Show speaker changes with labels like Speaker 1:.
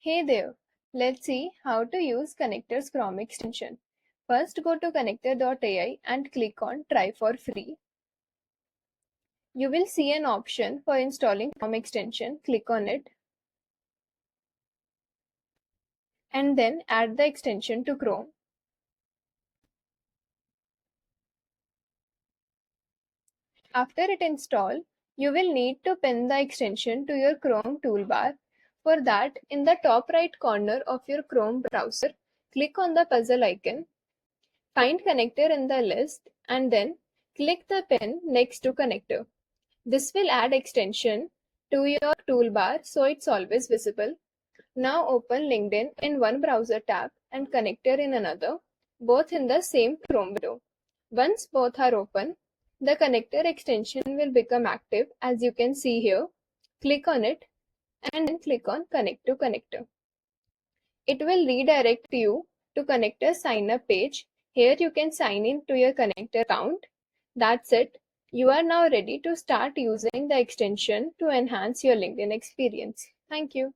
Speaker 1: Hey there! Let's see how to use Konnector's Chrome extension. First go to Konnector.ai and click on Try for free. You will see an option for installing Chrome extension. Click on it and then add the extension to Chrome. After it installs, you will need to pin the extension to your Chrome toolbar. For that, in the top right corner of your Chrome browser, click on the puzzle icon. Find Konnector in the list and then click the pin next to Konnector. This will add extension to your toolbar so it's always visible. Now open LinkedIn in one browser tab and Konnector in another, both in the same Chrome window. Once both are open, the Konnector extension will become active as you can see here. Click on it and then click on Connect to Konnector. It will redirect you to Konnector sign up page. Here you can sign in to your Konnector account. That's it. You are now ready to start using the extension to enhance your LinkedIn experience. Thank you.